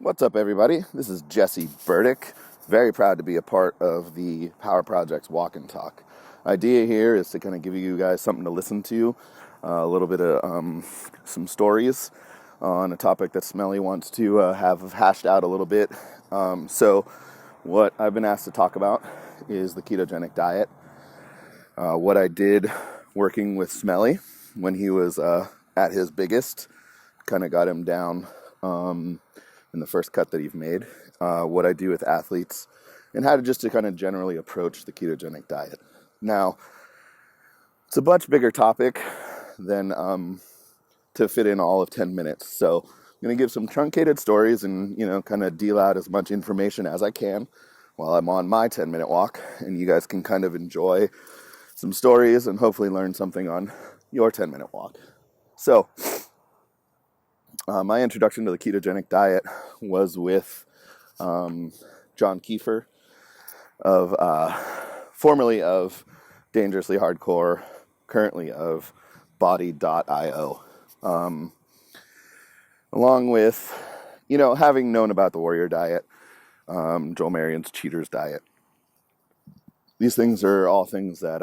What's up, everybody? This is Jesse Burdick. Very proud to be a part of the Power Project's Walk and Talk. Idea here is to kind of give you guys something to listen to, a little bit of some stories on a topic that Smelly wants to have hashed out a little bit. So what I've been asked to talk about is the ketogenic diet. What I did working with Smelly when he was at his biggest, kind of got him down in the first cut that he's made, what I do with athletes, and how to kind of generally approach the ketogenic diet. Now, it's a much bigger topic than to fit in all of 10 minutes. So I'm going to give some truncated stories and, kind of deal out as much information as I can while I'm on my 10-minute walk, and you guys can kind of enjoy some stories and hopefully learn something on your 10-minute walk. So, my introduction to the ketogenic diet was with John Kiefer, formerly of Dangerously Hardcore, currently of Body.io. Along with, having known about the Warrior Diet, Joel Marion's Cheaters Diet. These things are all things that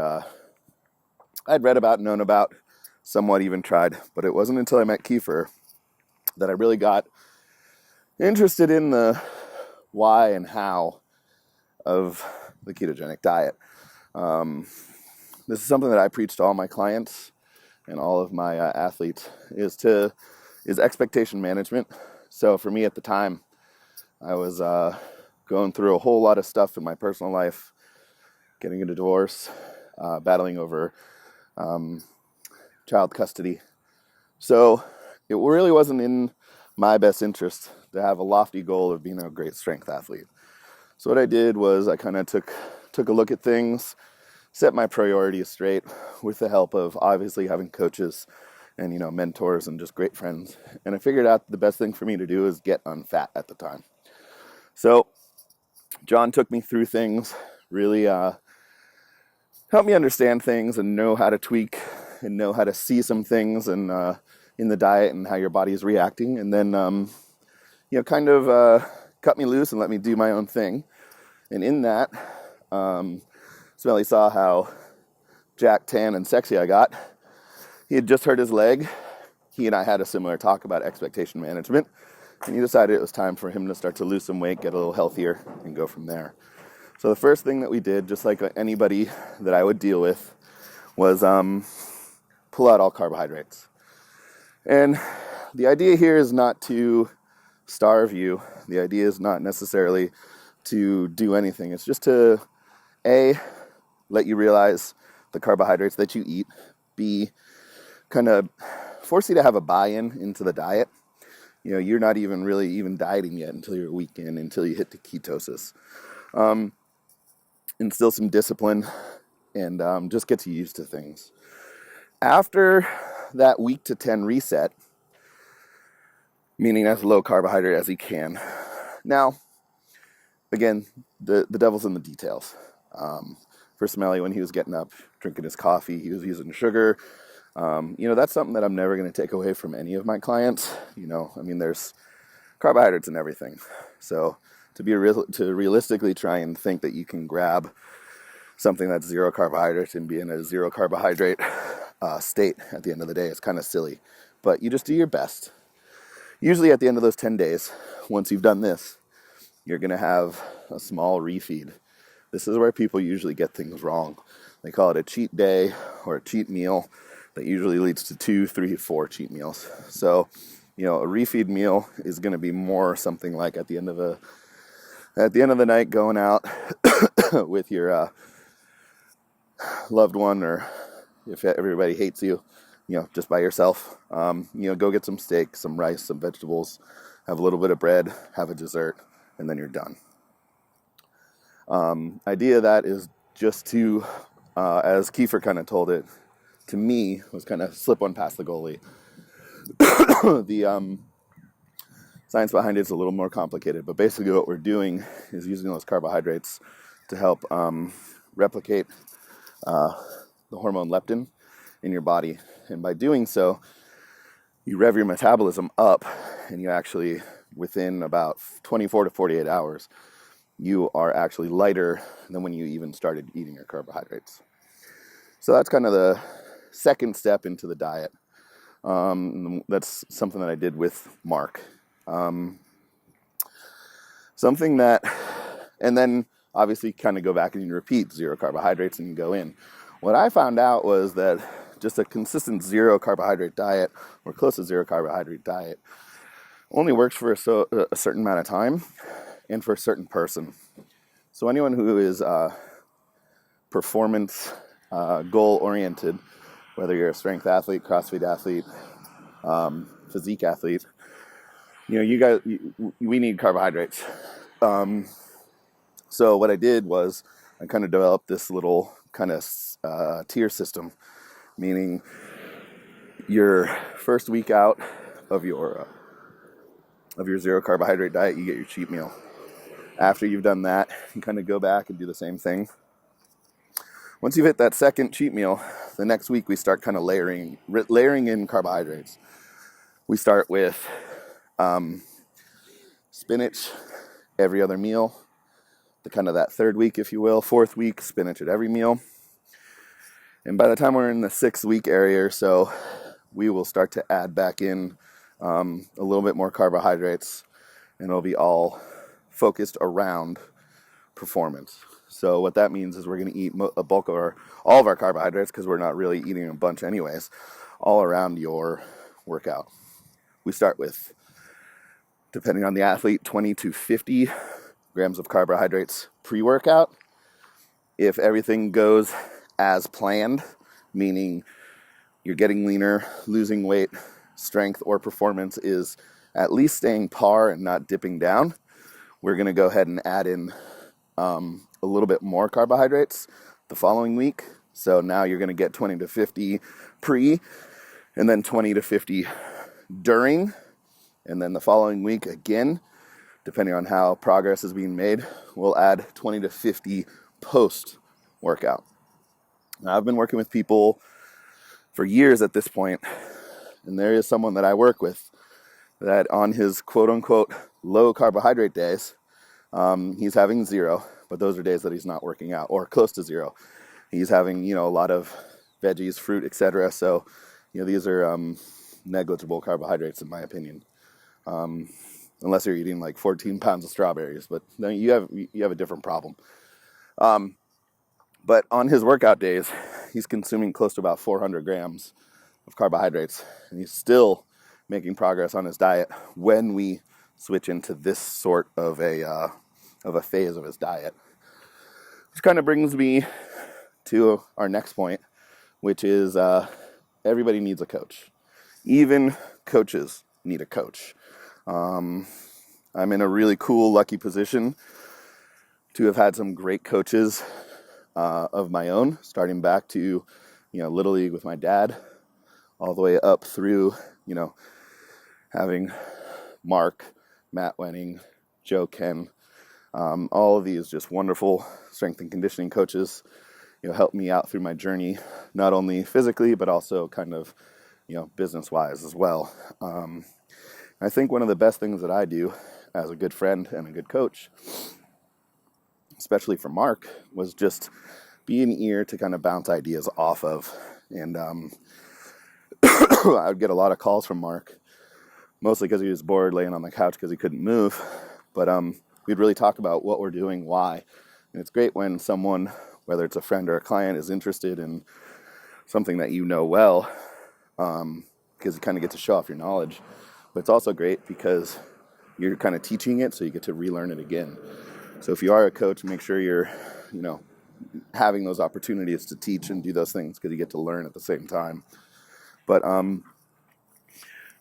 I'd read about, known about, somewhat even tried, but it wasn't until I met Kiefer that I really got interested in the why and how of the ketogenic diet. This is something that I preach to all my clients and all of my athletes is expectation management. So for me at the time, I was going through a whole lot of stuff in my personal life, getting a divorce, battling over child custody. So it really wasn't in my best interest to have a lofty goal of being a great strength athlete. So what I did was I kind of took a look at things, set my priorities straight with the help of obviously having coaches and, mentors and just great friends. And I figured out the best thing for me to do is get unfat at the time. So John took me through things, really helped me understand things and know how to tweak and know how to see some things and in the diet and how your body is reacting, and then kind of cut me loose and let me do my own thing. And in that, Smelly saw how jacked, tan, and sexy I got. He had just hurt his leg. He and I had a similar talk about expectation management, and he decided it was time for him to start to lose some weight, get a little healthier, and go from there. So the first thing that we did, just like anybody that I would deal with, was pull out all carbohydrates. And the idea here is not to starve you. The idea is not necessarily to do anything. It's just to, A, let you realize the carbohydrates that you eat. B, kind of force you to have a buy-in into the diet. You're not even really dieting yet until you're a week in, until you hit the ketosis. Instill some discipline and just get used to things. After that week to 10 reset, meaning as low carbohydrate as you can. Now, again, the devil's in the details. For Smelly, when he was getting up, drinking his coffee, he was using sugar. That's something that I'm never going to take away from any of my clients. There's carbohydrates in everything. So to realistically try and think that you can grab something that's zero carbohydrates and be in a zero carbohydrate state at the end of the day is kind of silly. But you just do your best. Usually at the end of those 10 days, once you've done this, you're going to have a small refeed. This is where people usually get things wrong. They call it a cheat day or a cheat meal that usually leads to 2, 3, 4 cheat meals. So, a refeed meal is going to be more something like at the end of the night going out with your loved one, or if everybody hates you, just by yourself, go get some steak, some rice, some vegetables, have a little bit of bread, have a dessert, and then you're done. Idea of that is just to, as Kiefer kind of told it to me, was kind of slip one past the goalie. The science behind it is a little more complicated, but basically what we're doing is using those carbohydrates to help replicate the hormone leptin in your body. And by doing so, you rev your metabolism up and you actually within about 24 to 48 hours, you are actually lighter than when you even started eating your carbohydrates. So that's kind of the second step into the diet. That's something that I did with Mark. Something that, and then obviously kind of go back and you repeat 0 carbohydrates and you go in. What I found out was that just a consistent 0 carbohydrate diet or close to 0 carbohydrate diet only works for a certain amount of time and for a certain person. So anyone who is performance goal oriented, whether you're a strength athlete, CrossFit athlete, physique athlete, we need carbohydrates. So what I did was I kind of developed this little kind of tier system, meaning your first week out of your 0 carbohydrate diet, you get your cheat meal. After you've done that, you kind of go back and do the same thing. Once you've hit that second cheat meal, the next week we start kind of layering in carbohydrates. We start with spinach every other meal. The kind of that third week, if you will, fourth week, spinach at every meal. And by the time we're in the 6th week area or so, we will start to add back in a little bit more carbohydrates, and it'll be all focused around performance. So what that means is we're going to eat a bulk of all of our carbohydrates, because we're not really eating a bunch anyways, all around your workout. We start with, depending on the athlete, 20 to 50 grams of carbohydrates pre-workout. If everything goes as planned, meaning you're getting leaner, losing weight, strength or performance is at least staying par and not dipping down, we're going to go ahead and add in a little bit more carbohydrates the following week. So now you're going to get 20 to 50 pre, and then 20 to 50 during, and then the following week again, depending on how progress is being made, we'll add 20 to 50 post-workout. Now, I've been working with people for years at this point, and there is someone that I work with that on his quote-unquote low carbohydrate days, he's having 0, but those are days that he's not working out, or close to 0. He's having, a lot of veggies, fruit, etc. So, these are negligible carbohydrates in my opinion. Unless you're eating like 14 pounds of strawberries, but then you have a different problem. But on his workout days, he's consuming close to about 400 grams of carbohydrates, and he's still making progress on his diet when we switch into this sort of a phase of his diet. Which kind of brings me to our next point, which is everybody needs a coach. Even coaches need a coach. I'm in a really cool, lucky position to have had some great coaches of my own, starting back to, Little League with my dad, all the way up through, having Mark, Matt Wenning, Joe Ken, all of these just wonderful strength and conditioning coaches, helped me out through my journey, not only physically, but also kind of, business-wise as well. I think one of the best things that I do as a good friend and a good coach, especially for Mark, was just be an ear to kind of bounce ideas off of. And I would get a lot of calls from Mark, mostly because he was bored laying on the couch because he couldn't move. But we'd really talk about what we're doing, why. And it's great when someone, whether it's a friend or a client, is interested in something that you know well, because you kind of get to show off your knowledge. But it's also great because you're kind of teaching it, so you get to relearn it again. So if you are a coach, make sure you're, having those opportunities to teach and do those things, because you get to learn at the same time. But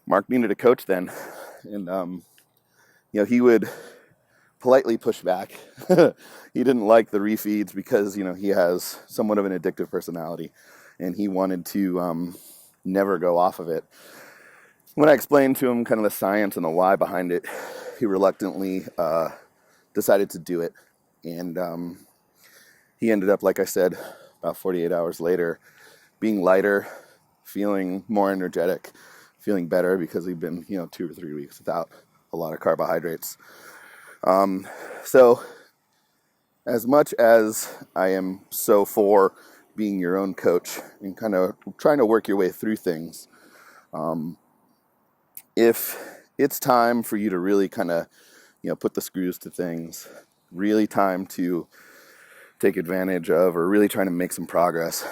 Mark needed a coach then, and he would politely push back. He didn't like the refeeds because he has somewhat of an addictive personality, and he wanted to never go off of it. When I explained to him kind of the science and the why behind it, he reluctantly decided to do it. And he ended up, like I said, about 48 hours later, being lighter, feeling more energetic, feeling better, because he'd been, 2 or 3 weeks without a lot of carbohydrates. So as much as I am so for being your own coach and kind of trying to work your way through things, if it's time for you to really kind of, put the screws to things, really time to take advantage of or really trying to make some progress,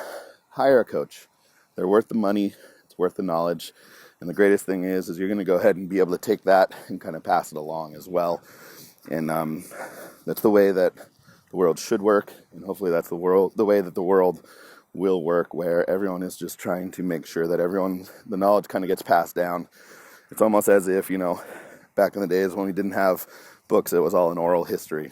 hire a coach. They're worth the money, it's worth the knowledge, and the greatest thing is you're going to go ahead and be able to take that and kind of pass it along as well. And that's the way that the world should work, and hopefully that's the way that the world will work, where everyone is just trying to make sure that the knowledge kind of gets passed down. It's almost as if, back in the days when we didn't have books, it was all an oral history.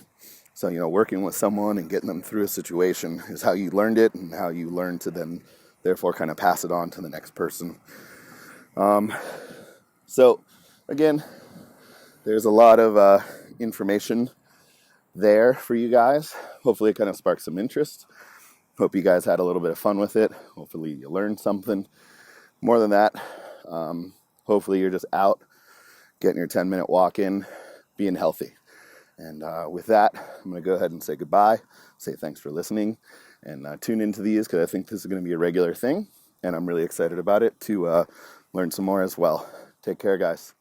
So, working with someone and getting them through a situation is how you learned it and how you learn to then therefore kind of pass it on to the next person. So again, there's a lot of information there for you guys. Hopefully it kind of sparked some interest. Hope you guys had a little bit of fun with it. Hopefully you learned something. More than that, hopefully you're just out getting your 10-minute walk in, being healthy. And with that, I'm going to go ahead and say goodbye, say thanks for listening, and tune into these because I think this is going to be a regular thing, and I'm really excited about it to learn some more as well. Take care, guys.